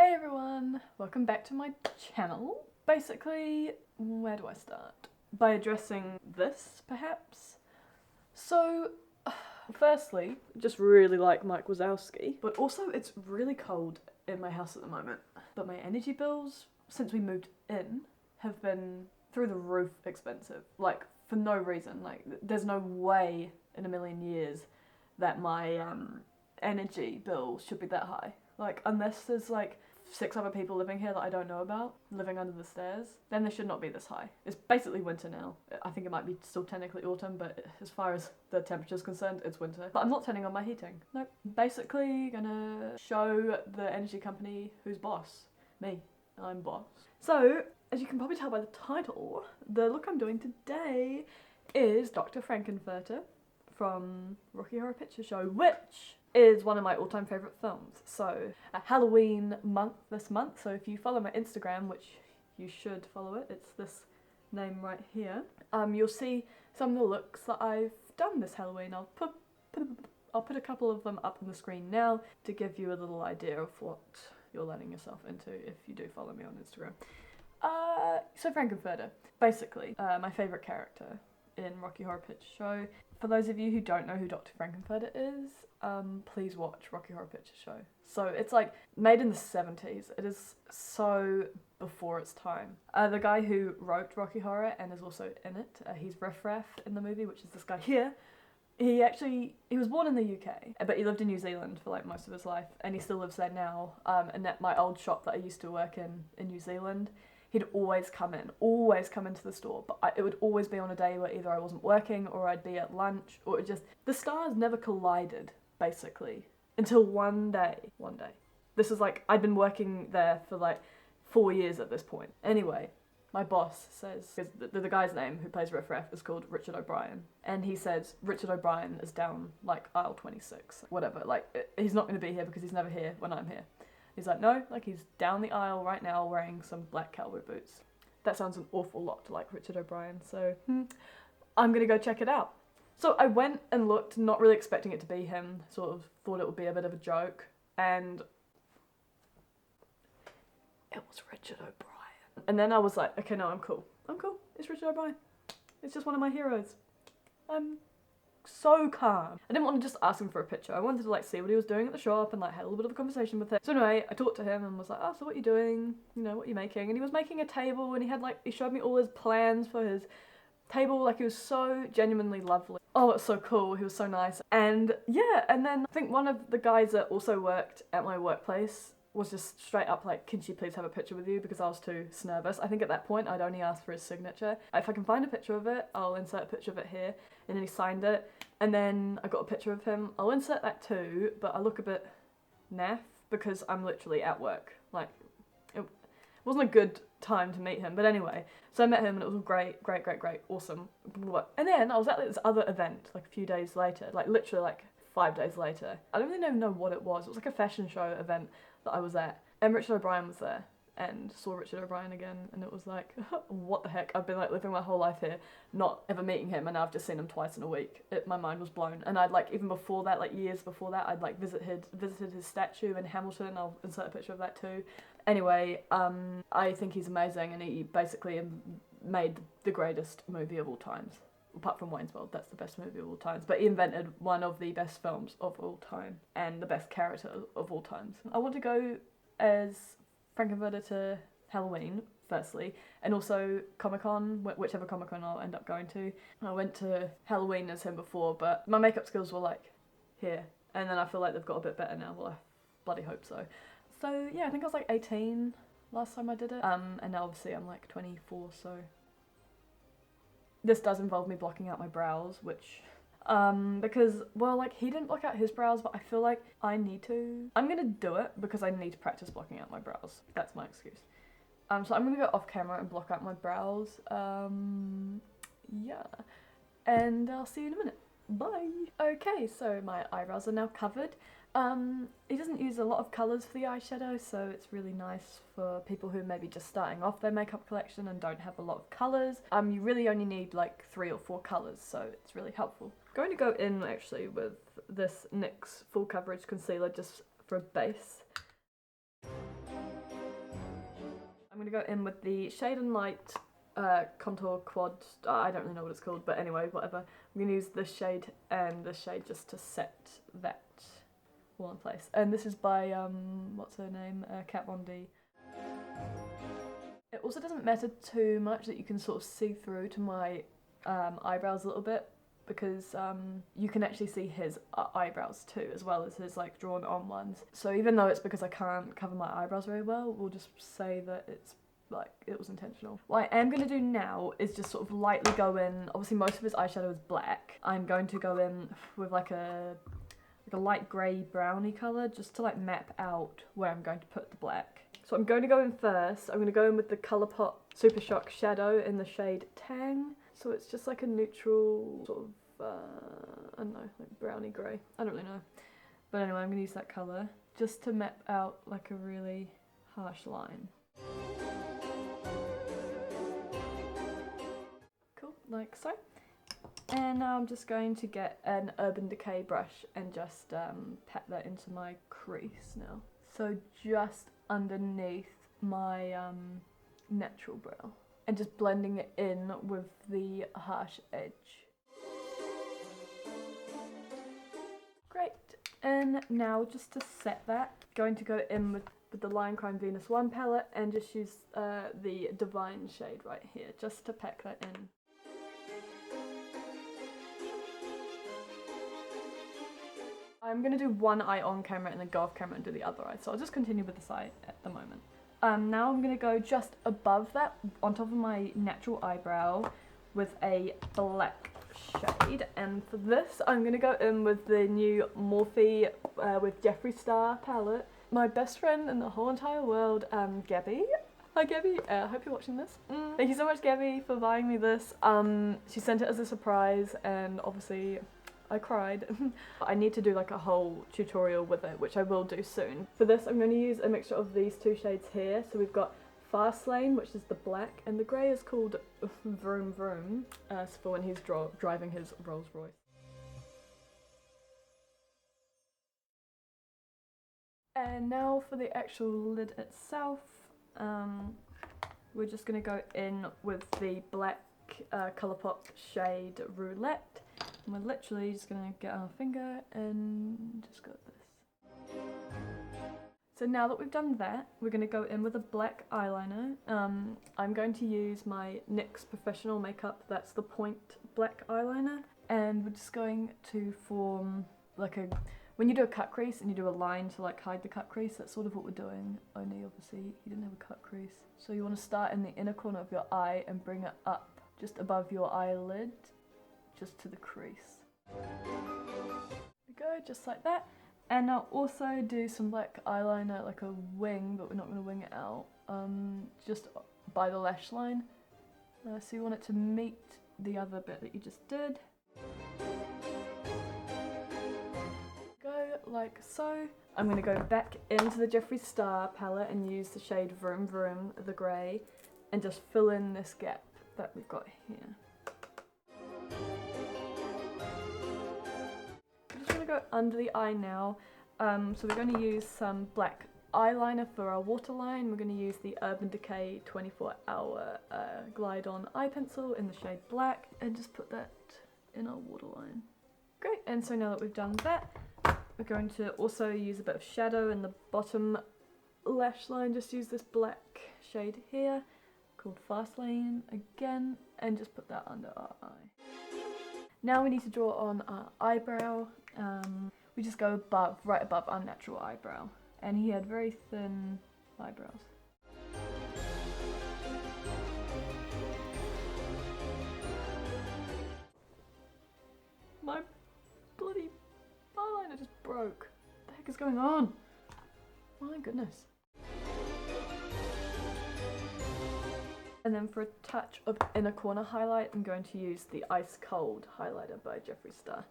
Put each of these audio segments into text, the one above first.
Hey everyone, welcome back to my channel. Basically, where do I start? By addressing this, perhaps? So, firstly, just really like Mike Wazowski, but also it's really cold in my house at the moment. But my energy bills, since we moved in, have been through the roof expensive. Like, for no reason. Like, there's no way in a million years that my energy bill should be that high. Like, unless there's like 6 other people living here that I don't know about, living under the stairs, then they should not be this high. It's basically winter now. I think it might be still technically autumn, but as far as the temperature's concerned, it's winter. But I'm not turning on my heating. Nope. Basically gonna show the energy company who's boss. Me. I'm boss. So, as you can probably tell by the title, the look I'm doing today is Dr. Frankenfurter from Rocky Horror Picture Show, which is one of my all-time favourite films. So, a Halloween month this month, so if you follow my Instagram, which you should follow it, it's this name right here, you'll see some of the looks that I've done this Halloween. I'll put a couple of them up on the screen now to give you a little idea of what you're letting yourself into if you do follow me on Instagram. So Frankenfurter, basically, my favourite character in Rocky Horror Picture Show. For those of you who don't know who Dr. Frankenfurter is, please watch Rocky Horror Picture Show. So it's like made in the 70s. It is so before its time. The guy who wrote Rocky Horror and is also in it, he's Riff Raff in the movie, which is this guy here. He was born in the UK, but he lived in New Zealand for like most of his life, and he still lives there now. And at my old shop that I used to work in New Zealand, he'd always come into the store, but it would always be on a day where either I wasn't working or I'd be at lunch, or the stars never collided, basically, until one day. This is like, I'd been working there for like 4 years at this point. Anyway, my boss says, because the guy's name who plays Riff Raff is called Richard O'Brien, and he says Richard O'Brien is down like aisle 26, whatever, like he's not going to be here because he's never here when I'm here. He's like, no, like he's down the aisle right now wearing some black cowboy boots. That sounds an awful lot like Richard O'Brien, so I'm gonna go check it out. So I went and looked, not really expecting it to be him, sort of thought it would be a bit of a joke, and it was Richard O'Brien. And then I was like, okay, no, I'm cool, it's Richard O'Brien. It's just one of my heroes. I'm so calm. I didn't want to just ask him for a picture. I wanted to like see what he was doing at the shop and like had a little bit of a conversation with him. So anyway, I talked to him and was like, oh, so what are you doing? You know, what are you making? And he was making a table, and he showed me all his plans for his table. Like, he was so genuinely lovely. Oh, it's so cool. He was so nice. And yeah, and then I think one of the guys that also worked at my workplace was just straight up like, can she please have a picture with you, because I was too nervous. I think at that point I'd only asked for his signature. If I can find a picture of it, I'll insert a picture of it here. And then he signed it, and then I got a picture of him. I'll insert that too, but I look a bit naff because I'm literally at work. Like, it wasn't a good time to meet him, but anyway. So I met him and it was great, awesome. And then I was at this other event like a few days later, like literally like 5 days later. I don't really know what it was. It was like a fashion show event that I was at, and Richard O'Brien was there, and saw Richard O'Brien again, and it was like, what the heck, I've been like living my whole life here, not ever meeting him, and now I've just seen him twice in a week. My mind was blown. And I'd like, even before that, like years before that, I'd like visited his statue in Hamilton. I'll insert a picture of that too. Anyway, I think he's amazing, and he basically made the greatest movie of all times. Apart from Wayne's World, that's the best movie of all times. But he invented one of the best films of all time, and the best character of all times. I want to go as Frankenfurter to Halloween, firstly, and also Comic-Con, whichever Comic-Con I'll end up going to. I went to Halloween as him before, but my makeup skills were like here, and then I feel like they've got a bit better now. Well, I bloody hope so. So yeah, I think I was like 18 last time I did it, and now obviously I'm like 24, so this does involve me blocking out my brows, which because, well, like, he didn't block out his brows, but I feel like I need to. I'm gonna do it because I need to practice blocking out my brows. That's my excuse. So I'm gonna go off camera and block out my brows. Yeah. And I'll see you in a minute. Bye! Okay, so my eyebrows are now covered. He doesn't use a lot of colours for the eyeshadow, so it's really nice for people who may be just starting off their makeup collection and don't have a lot of colours. You really only need like 3 or 4 colours, so it's really helpful. I'm going to go in actually with this NYX full coverage concealer just for a base. going to go in with the Shade and Light contour quad, I don't really know what it's called, but anyway, whatever. I'm going to use this shade and this shade just to set that all in place. And this is by, what's her name, Kat Von D. It also doesn't matter too much that you can sort of see through to my eyebrows a little bit, because you can actually see his eyebrows too, as well as his like drawn on ones. So even though it's because I can't cover my eyebrows very well, we'll just say that it's like it was intentional. What I am going to do now is just sort of lightly go in. Obviously most of his eyeshadow is black. I'm going to go in with like a light grey browny colour just to like map out where I'm going to put the black. So I'm going to go in first. I'm going to go in with the Colourpop Super Shock Shadow in the shade Tang. So it's just like a neutral sort of, I don't know, like browny grey. I don't really know. But anyway, I'm going to use that colour just to map out like a really harsh line. Cool, like so. And now I'm just going to get an Urban Decay brush and just pat that into my crease now. So just underneath my natural brow. And just blending it in with the harsh edge. Great. And now just to set that, going to go in with the Lion Crime Venus 1 palette and just use the Divine shade right here, just to pack that in. I'm going to do one eye on camera and then go off camera and do the other eye, so I'll just continue with this eye at the moment. Now I'm going to go just above that, on top of my natural eyebrow, with a black shade. And for this, I'm going to go in with the new Morphe with Jeffree Star palette. My best friend in the whole entire world, Gabby. Hi Gabby, I hope you're watching this. Thank you so much Gabby for buying me this. She sent it as a surprise and obviously I cried. I need to do like a whole tutorial with it, which I will do soon. For this I'm going to use a mixture of these two shades here. So we've got Fast Lane, which is the black, and the grey is called Vroom Vroom, for when he's driving his Rolls Royce. And now for the actual lid itself, we're just going to go in with the black Colourpop shade Roulette. And we're literally just going to get our finger and just go like this. So now that we've done that, we're going to go in with a black eyeliner. I'm going to use my NYX Professional Makeup, that's the point black eyeliner. And we're just going to form like a, when you do a cut crease and you do a line to like hide the cut crease, that's sort of what we're doing, only obviously he didn't have a cut crease. So you want to start in the inner corner of your eye and bring it up just above your eyelid, just to the crease. There we go, just like that. And I'll also do some black eyeliner, like a wing, but we're not going to wing it out, just by the lash line. So you want it to meet the other bit that you just did. Go like so. I'm going to go back into the Jeffree Star palette and use the shade Vroom Vroom, the grey, and just fill in this gap that we've got here. Go under the eye now, so we're going to use some black eyeliner for our waterline. We're going to use the Urban Decay 24-hour Glide On eye pencil in the shade black and just put that in our waterline. Great, and so now that we've done that, we're going to also use a bit of shadow in the bottom lash line. Just use this black shade here called Fast Lane again and just put that under our eye. Now we need to draw on our eyebrow. We just go above, right above our natural eyebrow. And he had very thin eyebrows. My bloody eyeliner just broke. What the heck is going on? My goodness. And then for a touch of inner corner highlight, I'm going to use the Ice Cold highlighter by Jeffree Star.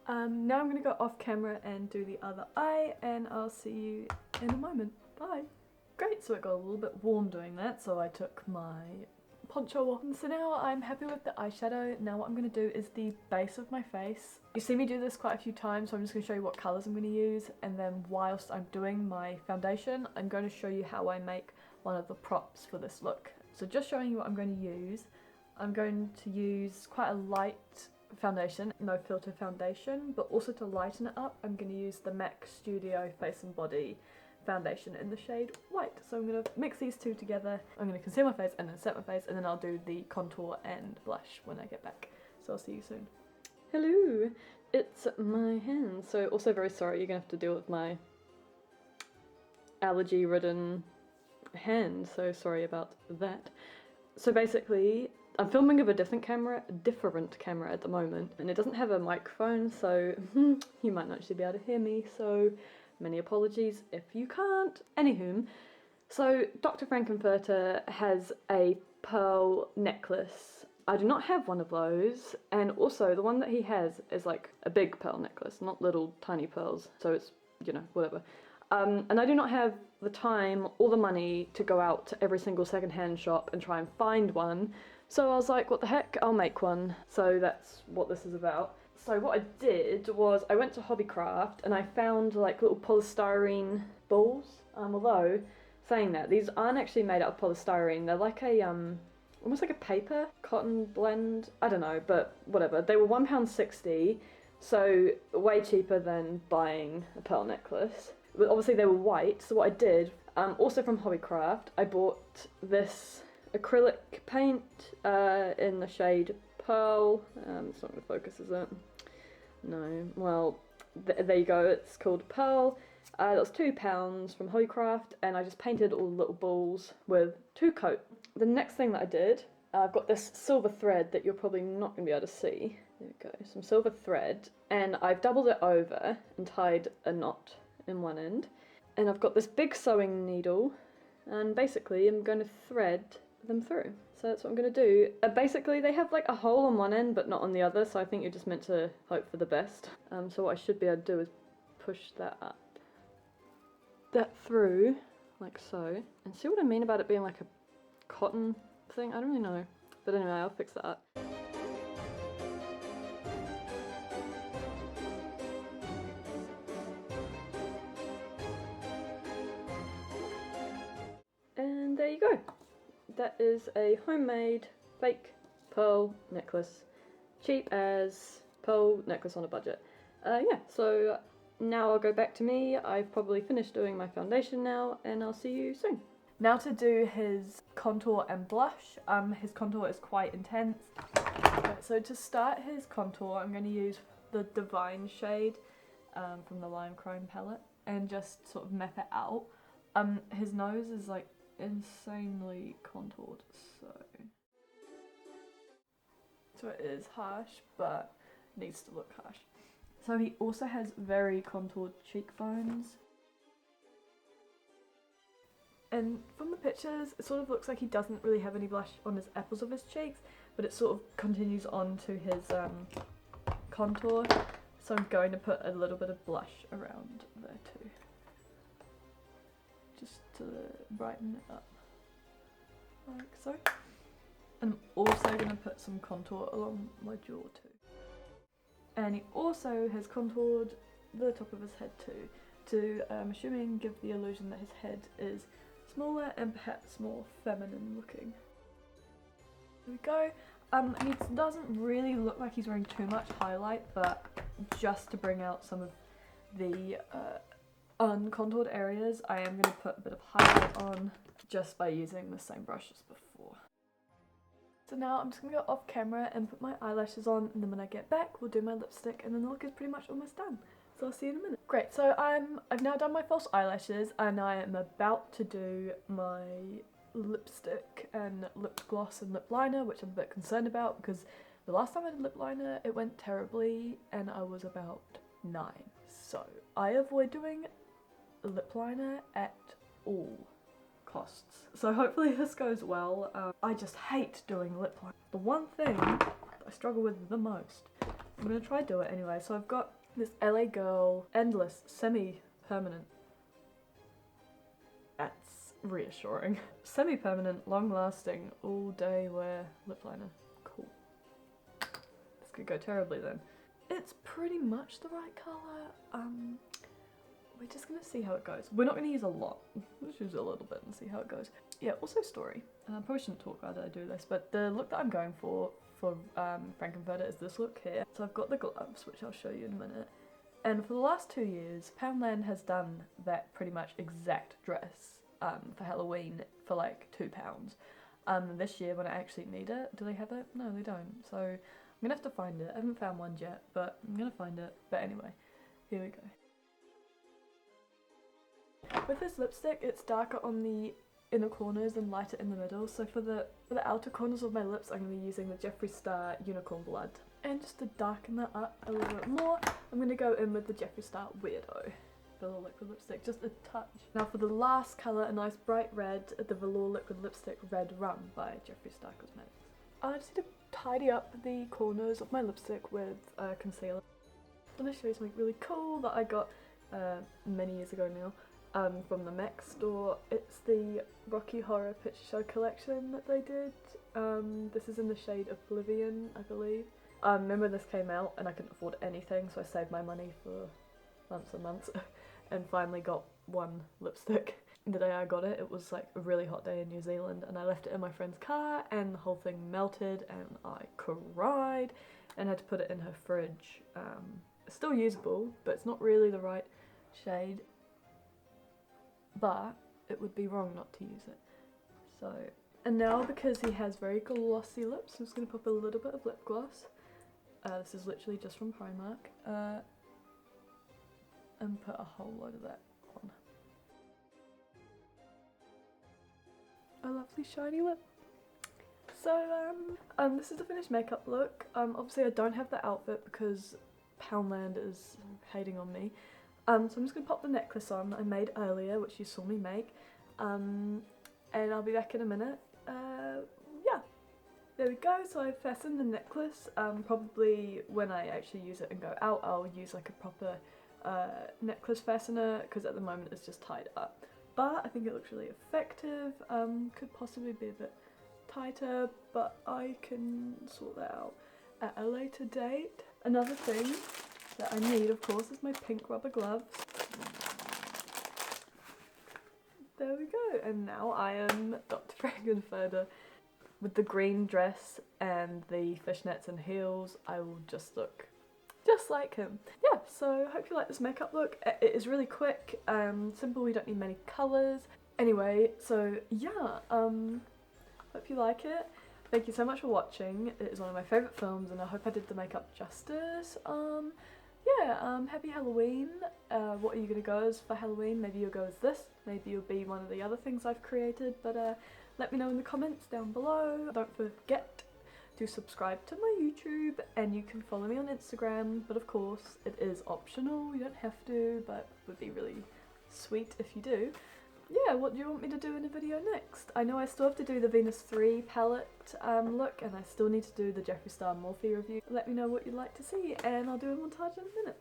Now I'm going to go off camera and do the other eye, and I'll see you in a moment. Bye! Great, so it got a little bit warm doing that, so I took my poncho off. So now I'm happy with the eyeshadow. Now what I'm going to do is the base of my face. You see me do this quite a few times, so I'm just going to show you what colours I'm going to use, and then whilst I'm doing my foundation, I'm going to show you how I make one of the props for this look. So just showing you what I'm going to use. I'm going to use quite a light foundation, no filter foundation, but also to lighten it up, I'm going to use the MAC Studio Face and Body foundation in the shade White. So I'm going to mix these two together. I'm going to conceal my face and then set my face, and then I'll do the contour and blush when I get back. So I'll see you soon. Hello, it's my hand. So also very sorry, you're going to have to deal with my allergy-ridden hand, so sorry about that. So basically, I'm filming with a different camera at the moment, and it doesn't have a microphone, so you might not actually be able to hear me, so many apologies if you can't. Anywho, so Dr. Furter has a pearl necklace. I do not have one of those, and also the one that he has is like a big pearl necklace, not little tiny pearls, so it's, you know, whatever. And I do not have the time or the money to go out to every single secondhand shop and try and find one. So I was like, what the heck, I'll make one. So that's what this is about. So what I did was I went to Hobbycraft and I found like little polystyrene balls. Although, saying that, these aren't actually made out of polystyrene. They're like a, almost like a paper cotton blend. I don't know, but whatever. They were £1.60, so way cheaper than buying a pearl necklace. But obviously they were white, so what I did, also from Hobbycraft, I bought this acrylic paint in the shade Pearl. It's not going to focus, is it? No. Well, there you go, it's called Pearl. That was £2 from Hobbycraft, and I just painted all the little balls with 2 coat. The next thing that I did, I've got this silver thread that you're probably not going to be able to see. There we go, some silver thread, and I've doubled it over and tied a knot in one end, and I've got this big sewing needle, and basically I'm going to thread them through. So that's what I'm going to do. Basically they have like a hole on one end but not on the other, so I think you're just meant to hope for the best. So what I should be able to do is push that up, that through like so, and see what I mean about it being like a cotton thing. I don't really know, but anyway, I'll fix that up. And there you go. That is a homemade fake pearl necklace. Cheap as pearl necklace on a budget. Yeah, so now I'll go back to me. I've probably finished doing my foundation now, and I'll see you soon. Now to do his contour and blush. His contour is quite intense. So to start his contour, I'm going to use the Divine shade from the Lime Chrome palette and just sort of map it out. His nose is like insanely contoured, so it is harsh, but needs to look harsh. So he also has very contoured cheekbones, and from the pictures it sort of looks like he doesn't really have any blush on his apples of his cheeks, but it sort of continues on to his contour, so I'm going to put a little bit of blush around there too, just to brighten it up, like so. And I'm also going to put some contour along my jaw too. And he also has contoured the top of his head too, to, I'm assuming, give the illusion that his head is smaller and perhaps more feminine looking. There we go. He doesn't really look like he's wearing too much highlight, but just to bring out some of the uncontoured areas, I am going to put a bit of highlight on just by using the same brush as before. So now I'm just going to go off camera and put my eyelashes on, and then when I get back we'll do my lipstick, and then the look is pretty much almost done. So I'll see you in a minute. Great, so I've now done my false eyelashes, and I am about to do my lipstick and lip gloss and lip liner, which I'm a bit concerned about because the last time I did lip liner it went terribly and I was about 9. So I avoid doing lip liner at all costs. So hopefully this goes well. I just hate doing lip liner. The one thing that I struggle with the most. I'm gonna try do it anyway. So I've got this LA Girl Endless Semi-Permanent. That's reassuring. Semi-permanent, long-lasting, all-day wear lip liner. Cool. This could go terribly then. It's pretty much the right colour. we're just gonna see how it goes. We're not gonna use a lot. Let's use a little bit and see how it goes. Yeah, also story. I probably shouldn't talk about it, I do this, but the look that I'm going for Frankenfurter is this look here. So I've got the gloves, which I'll show you in a minute. And for the last 2 years, Poundland has done that pretty much exact dress for Halloween for like £2. This year when I actually need it, do they have it? No, they don't. So I'm gonna have to find it. I haven't found one yet, but I'm gonna find it. But anyway, here we go. With this lipstick, it's darker on the inner corners and lighter in the middle. So for the outer corners of my lips, I'm going to be using the Jeffree Star Unicorn Blood. And just to darken that up a little bit more, I'm going to go in with the Jeffree Star Weirdo Velour Liquid Lipstick, just a touch. Now for the last colour, a nice bright red, the Velour Liquid Lipstick Red Rum by Jeffree Star Cosmetics. I just need to tidy up the corners of my lipstick with concealer. I'm going to show you something really cool that I got many years ago now. From the Mac store. It's the Rocky Horror Picture Show collection that they did. This is in the shade Oblivion, I believe. Remember this came out and I couldn't afford anything, so I saved my money for months and months and finally got one lipstick. The day I got it, it was like a really hot day in New Zealand and I left it in my friend's car and the whole thing melted and I cried and had to put it in her fridge. It's still usable, but it's not really the right shade. But it would be wrong not to use it. So, and now because he has very glossy lips, I'm just going to pop a little bit of lip gloss. This is literally just from Primark. And put a whole load of that on. A lovely shiny lip. So, this is the finished makeup look. Obviously I don't have the outfit because Poundland is hating on me. So I'm just going to pop the necklace on that I made earlier, which you saw me make, and I'll be back in a minute. Yeah, there we go. So I fastened the necklace. Probably when I actually use it and go out, I'll use like a proper necklace fastener, because at the moment it's just tied up. But I think it looks really effective. Could possibly be a bit tighter, but I can sort that out at a later date. Another thing that I need, of course, is my pink rubber gloves. There we go, and now I am Dr. Frankenfurter. With the green dress and the fishnets and heels, I will just look just like him. Yeah, so hope you like this makeup look. It is really quick, simple, we don't need many colours. Anyway, so yeah, hope you like it. Thank you so much for watching. It is one of my favourite films and I hope I did the makeup justice. Yeah, happy Halloween. What are you gonna go as for Halloween? Maybe you'll go as this, maybe you'll be one of the other things I've created, but let me know in the comments down below. Don't forget to subscribe to my YouTube and you can follow me on Instagram, but of course it is optional, you don't have to, but it would be really sweet if you do. Yeah, what do you want me to do in a video next? I know I still have to do the Venus 3 palette look and I still need to do the Jeffree Star Morphe review. Let me know what you'd like to see and I'll do a montage in a minute.